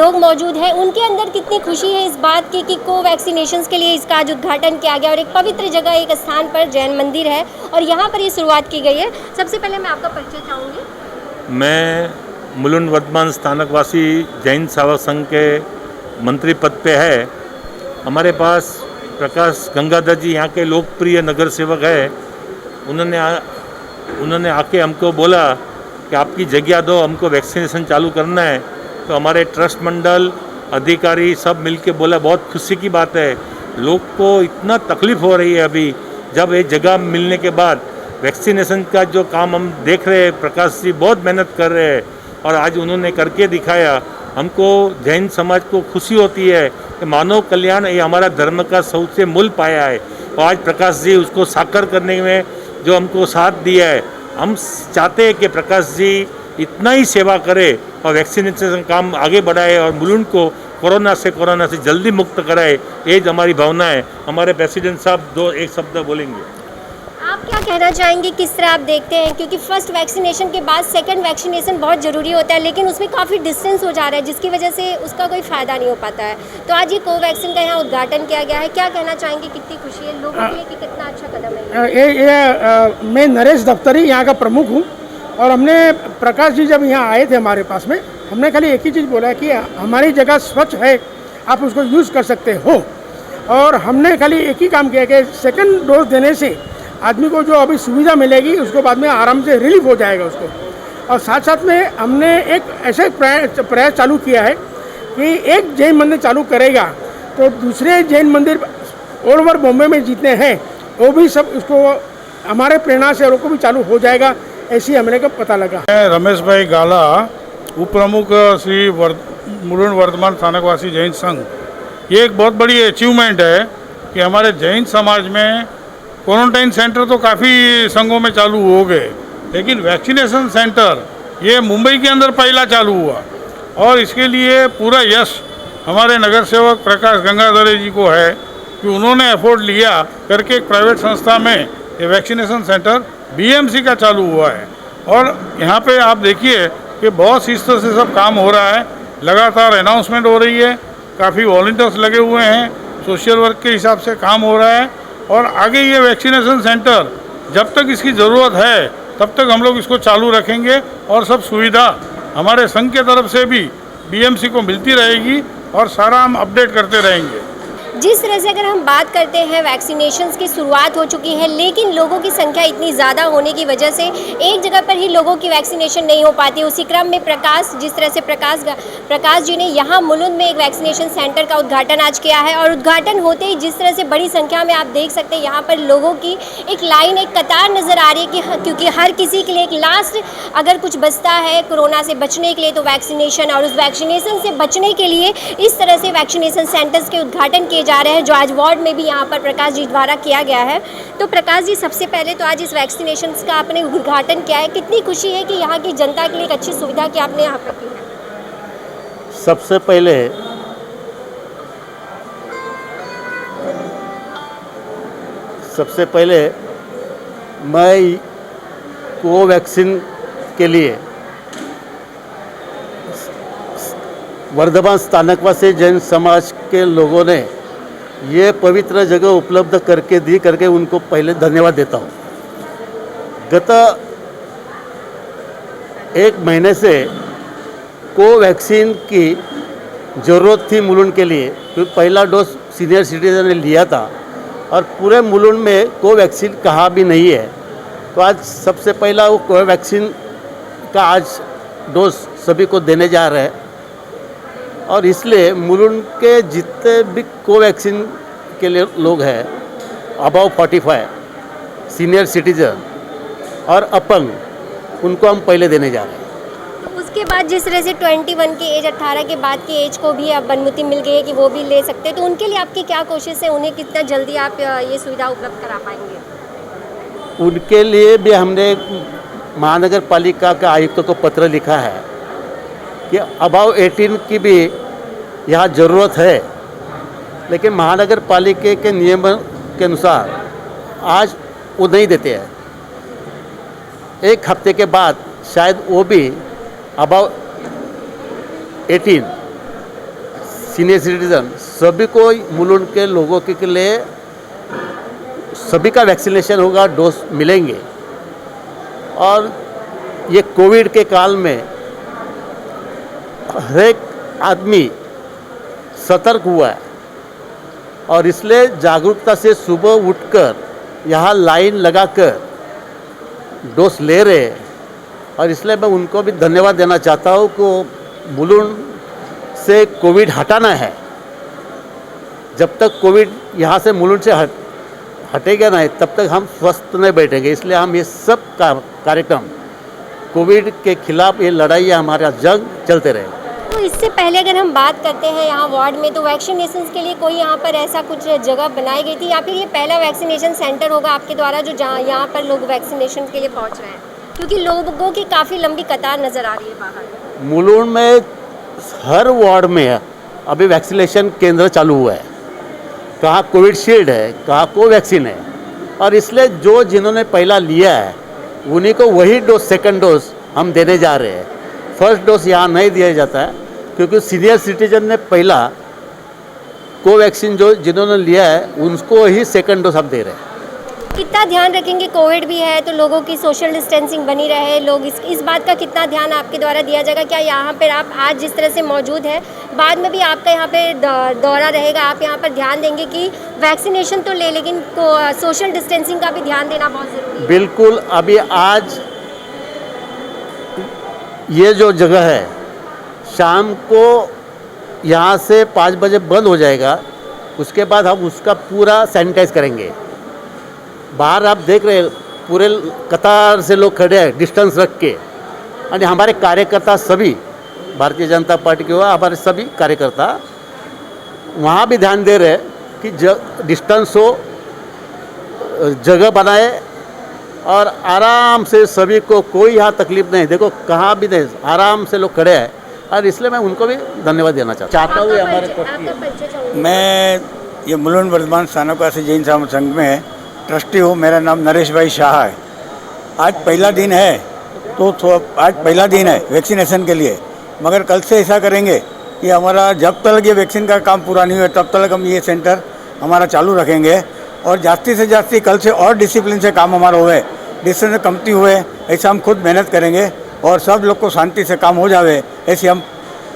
लोग मौजूद हैं, उनके अंदर कितनी खुशी है इस बात की कि कोवैक्सीनेशन के लिए इसका आज उद्घाटन किया गया और एक पवित्र जगह, एक स्थान पर जैन मंदिर है और यहाँ पर ये शुरुआत की गई है। सबसे पहले मैं आपका परिचय चाहूँगी। मैं मुलुंड वर्धमान स्थानकवासी जैन सेवक संघ के मंत्री पद पे है। हमारे पास प्रकाश गंगाधर जी यहाँ के लोकप्रिय नगर सेवक है। उन्होंने आके हमको बोला कि आपकी जगह दो, हमको वैक्सीनेशन चालू करना है। तो हमारे ट्रस्ट मंडल अधिकारी सब मिलके बोला बहुत खुशी की बात है। लोग को इतना तकलीफ़ हो रही है अभी, जब ये जगह मिलने के बाद वैक्सीनेशन का जो काम हम देख रहे हैं, प्रकाश जी बहुत मेहनत कर रहे हैं और आज उन्होंने करके दिखाया। हमको जैन समाज को खुशी होती है कि मानव कल्याण ये हमारा धर्म का सबसे मूल पाया है और आज प्रकाश जी उसको साकार करने में जो हमको साथ दिया है। हम चाहते हैं कि प्रकाश जी इतना ही सेवा करे और वैक्सीनेशन काम आगे बढ़ाए और मुलुंड को कोरोना से जल्दी मुक्त कराए। ये हमारी भावना है। हमारे प्रेसिडेंट साहब एक शब्द बोलेंगे। आप क्या कहना चाहेंगे, किस तरह आप देखते हैं, क्योंकि फर्स्ट वैक्सीनेशन के बाद सेकंड वैक्सीनेशन बहुत ज़रूरी होता है, लेकिन उसमें काफ़ी डिस्टेंस हो जा रहा है जिसकी वजह से उसका कोई फ़ायदा नहीं हो पाता है। तो आज ये कोवैक्सीन का यहाँ उद्घाटन किया गया है, क्या कहना चाहेंगे, कितनी खुशी है लोगों के लिए कि कितना अच्छा कदम है? मैं नरेश दफ्तरी यहाँ का प्रमुख हूँ और हमने प्रकाश जी जब यहाँ आए थे हमारे पास में, हमने खाली एक ही चीज़ बोला कि हमारी जगह स्वच्छ है, आप उसको यूज़ कर सकते हो। और हमने खाली एक ही काम किया कि सेकंड डोज देने से आदमी को जो अभी सुविधा मिलेगी उसको बाद में आराम से रिलीफ हो जाएगा उसको। और साथ साथ में हमने एक ऐसे प्रयास चालू किया है कि एक जैन मंदिर चालू करेगा तो दूसरे जैन मंदिर ऑल ओवर बॉम्बे में जितने हैं वो भी सब उसको हमारे प्रेरणा से को भी चालू हो जाएगा, ऐसी हमने को पता लगा। मैं रमेश भाई गाला, उप प्रमुख श्री मुलुंड वर्धमान स्थानकवासी जैन संघ। ये एक बहुत बड़ी अचीवमेंट है कि हमारे जैन समाज में क्वारंटाइन सेंटर तो काफ़ी संघों में चालू हो गए, लेकिन वैक्सीनेशन सेंटर ये मुंबई के अंदर पहला चालू हुआ और इसके लिए पूरा यश हमारे नगर सेवक प्रकाश गंगाधर जी को है कि उन्होंने एफर्ट लिया करके एक प्राइवेट संस्था में ये वैक्सीनेशन सेंटर बीएमसी का चालू हुआ है। और यहाँ पे आप देखिए कि बहुत शिस्त से सब काम हो रहा है, लगातार अनाउंसमेंट हो रही है, काफ़ी वॉलंटियर्स लगे हुए हैं, सोशल वर्क के हिसाब से काम हो रहा है। और आगे ये वैक्सीनेशन सेंटर जब तक इसकी ज़रूरत है तब तक हम लोग इसको चालू रखेंगे और सब सुविधा हमारे संघ के तरफ से भी बीएमसी को मिलती रहेगी और सारा हम अपडेट करते रहेंगे। जिस तरह से अगर हम बात करते हैं वैक्सीनेशंस की शुरुआत हो चुकी है, लेकिन लोगों की संख्या इतनी ज़्यादा होने की वजह से एक जगह पर ही लोगों की वैक्सीनेशन नहीं हो पाती। उसी क्रम में जिस तरह से प्रकाश जी ने यहाँ मुलुंड में एक वैक्सीनेशन सेंटर का उद्घाटन आज किया है और उद्घाटन होते ही जिस तरह से बड़ी संख्या में आप देख सकते हैं यहाँ पर लोगों की एक लाइन, एक कतार नज़र आ रही है क्योंकि हर किसी के लिए एक लास्ट अगर कुछ बचता है कोरोना से बचने के लिए तो वैक्सीनेशन, और उस वैक्सीनेशन से बचने के लिए इस तरह से वैक्सीनेशन सेंटर्स के उद्घाटन किए जा रहे हैं जो आज वार्ड में भी यहाँ पर प्रकाश जी द्वारा किया गया है। तो प्रकाश जी, सबसे पहले तो आज इस वैक्सीनेशन का आपने उद्घाटन किया है, कितनी खुशी है कि यहाँ की जनता के लिए एक अच्छी सुविधा की आपने यहाँ पर की है? सबसे पहले मैं कोवैक्सीन के लिए वर्धमान स्थानकवासी जैन समाज के लोगों ने ये पवित्र जगह उपलब्ध करके उनको पहले धन्यवाद देता हूँ। गत एक महीने से कोवैक्सीन की ज़रूरत थी मुलुंड के लिए, क्योंकि पहला डोज सीनियर सिटीजन ने लिया था और पूरे मुलुंड में कोवैक्सीन कहाँ भी नहीं है। तो आज सबसे पहला वो कोवैक्सीन का आज डोज सभी को देने जा रहे हैं और इसलिए मुलुंड के जितने भी कोवैक्सीन के लिए लोग हैं अबव 45 सीनियर सिटीजन और अपंग, उनको हम पहले देने जा रहे हैं। उसके बाद जिस तरह से 21 की एज, 18 के बाद की एज को भी अब अनुमति मिल गई है कि वो भी ले सकते हैं, तो उनके लिए आपकी क्या कोशिश है, उन्हें कितना जल्दी आप ये सुविधा उपलब्ध करा पाएंगे? उनके लिए भी हमने महानगर पालिका के आयुक्तों को पत्र लिखा है कि अबाव 18 की भी यहाँ ज़रूरत है, लेकिन महानगर पालिका के नियम के अनुसार आज वो नहीं देते हैं। एक हफ्ते के बाद शायद वो भी अबाव 18 सीनियर सिटीजन सभी को मुलुंड के लोगों के लिए सभी का वैक्सीनेशन होगा, डोज मिलेंगे। और ये कोविड के काल में हर एक आदमी सतर्क हुआ है और इसलिए जागरूकता से सुबह उठकर यहाँ लाइन लगाकर डोज ले रहे हैं। और इसलिए मैं उनको भी धन्यवाद देना चाहता हूँ कि मुलुंड से कोविड हटाना है। जब तक कोविड यहाँ से मुलुंड से हटेगा नहीं तब तक हम स्वस्थ नहीं बैठेंगे। इसलिए हम ये सब कार्यक्रम कोविड के खिलाफ ये लड़ाई हमारा जंग चलते रहे। तो इससे पहले अगर हम बात करते हैं यहाँ वार्ड में, तो वैक्सीनेशन के लिए कोई यहाँ पर ऐसा कुछ जगह बनाई गई थी या फिर ये पहला वैक्सीनेशन सेंटर होगा आपके द्वारा जो जहाँ यहाँ पर लोग वैक्सीनेशन के लिए पहुँच रहे हैं? क्योंकि लोगों की काफ़ी लंबी कतार नज़र आ रही है बाहर। मुलुंड में हर वार्ड में अभी वैक्सीनेशन केंद्र चालू हुआ है। कहाँ कोविशील्ड है, कहाँ कोवैक्सीन है। और इसलिए जो जिन्होंने पहला लिया है उन्हीं को वही डोज, सेकंड डोज हम देने जा रहे हैं। फर्स्ट डोज यहाँ नहीं दिया जाता है क्योंकि सीनियर सिटीजन ने पहला कोवैक्सीन जो जिन्होंने लिया है उनको ही सेकंड डोज हम दे रहे हैं। कितना ध्यान रखेंगे? कोविड भी है तो लोगों की सोशल डिस्टेंसिंग बनी रहे, लोग इस बात का कितना ध्यान आपके द्वारा दिया जाएगा? क्या यहाँ पर आप आज जिस तरह से मौजूद हैं बाद में भी आपका यहाँ पे दौरा रहेगा, आप यहाँ पर ध्यान देंगे कि वैक्सीनेशन तो ले लेकिन सोशल डिस्टेंसिंग का भी ध्यान देना बहुत ज़रूरी है? बिल्कुल। अभी आज ये जो जगह है शाम को यहाँ से 5 बजे बंद हो जाएगा। उसके बाद हम उसका पूरा सैनिटाइज करेंगे। बाहर आप देख रहे हैं पूरे कतार से लोग खड़े हैं डिस्टेंस रख के। और हमारे कार्यकर्ता सभी भारतीय जनता पार्टी के हुआ हमारे सभी कार्यकर्ता वहाँ भी ध्यान दे रहे हैं कि डिस्टेंस हो, जगह बनाए और आराम से सभी को कोई यहाँ तकलीफ नहीं। देखो कहाँ भी नहीं, आराम से लोग खड़े हैं और इसलिए मैं उनको भी धन्यवाद देना चाहता हूँ। हमारे मैं ये मुलुंड वर्धमान स्थानकवासी जैन समाज संघ में ट्रस्टी हूँ। मेरा नाम नरेश भाई शाह है। आज पहला दिन है तो आज पहला दिन है वैक्सीनेशन के लिए, मगर कल से ऐसा करेंगे कि हमारा जब तक ये वैक्सीन का काम पूरा नहीं हुआ तब तक हम ये सेंटर हमारा चालू रखेंगे और जास्ती से जास्ती कल से और डिसिप्लिन से काम हमारा हुए, डिस्टेंस कमती हुए, ऐसा हम खुद मेहनत करेंगे और सब लोग को शांति से काम हो जावे ऐसी हम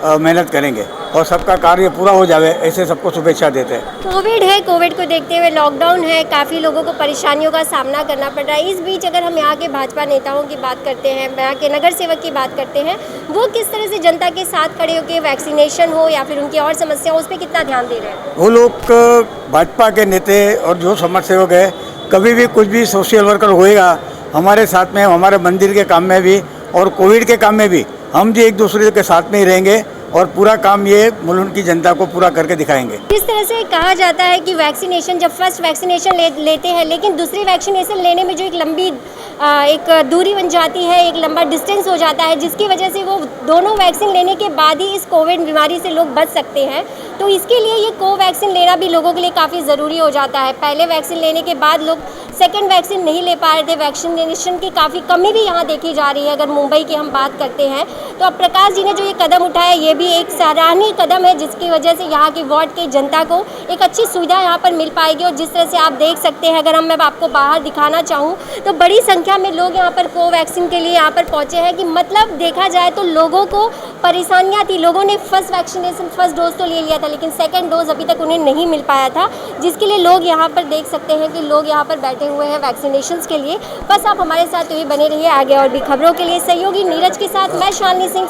मेहनत करेंगे और सबका कार्य पूरा हो जावे ऐसे सबको शुभेच्छा देते हैं। कोविड है, कोविड को देखते हुए लॉकडाउन है, काफ़ी लोगों को परेशानियों का सामना करना पड़ रहा है। इस बीच अगर हम यहाँ के भाजपा नेताओं की बात करते हैं, यहाँ के नगर सेवक की बात करते हैं, वो किस तरह से जनता के साथ खड़े होकर वैक्सीनेशन हो या फिर उनकी और समस्या हो उस पर कितना ध्यान दे रहे हैं? वो लोग भाजपा के नेता और जो समाज सेवक है, कभी भी कुछ भी सोशल वर्कर होएगा हमारे साथ में, हमारे मंदिर के काम में भी और कोविड के काम में भी हम भी एक दूसरे के साथ में ही रहेंगे और पूरा काम ये मुलुंड की जनता को पूरा करके दिखाएंगे। जिस तरह से कहा जाता है कि वैक्सीनेशन जब फर्स्ट वैक्सीनेशन लेते हैं लेकिन दूसरी वैक्सीनेशन लेने में जो एक लंबी एक दूरी बन जाती है, एक लंबा डिस्टेंस हो जाता है, जिसकी वजह से वो दोनों वैक्सीन लेने के बाद ही इस कोविड बीमारी से लोग बच सकते हैं। तो इसके लिए ये कोवैक्सीन लेना भी लोगों के लिए काफ़ी ज़रूरी हो जाता है। पहले वैक्सीन लेने के बाद लोग सेकंड वैक्सीन नहीं ले पा रहे थे। वैक्सीनेशन की काफ़ी कमी भी यहाँ देखी जा रही है। अगर मुंबई की हम बात करते हैं तो अब प्रकाश जी ने जो ये कदम उठाया ये भी एक सराहनीय कदम है, जिसकी वजह से यहाँ की वार्ड की जनता को एक अच्छी सुविधा यहाँ पर मिल पाएगी। और जिस तरह से आप देख सकते हैं, अगर मैं आपको बाहर दिखाना चाहूँ तो बड़ी संख्या में लोग यहाँ पर कोवैक्सीन के लिए यहाँ पर पहुँचे हैं। कि मतलब देखा जाए तो लोगों को परेशानियाँ थी, लोगों ने फर्स्ट वैक्सीनेशन फर्स्ट डोज तो ले लिया था लेकिन सेकंड डोज अभी तक उन्हें नहीं मिल पाया था, जिसके लिए लोग यहाँ पर देख सकते हैं कि लोग यहाँ पर बैठे हुए हैं वैक्सीनेशंस के लिए। बस आप हमारे साथ यही बने रहिए। आगे और भी खबरों के लिए सहयोगी नीरज के साथ मैं शालिनी सिंह,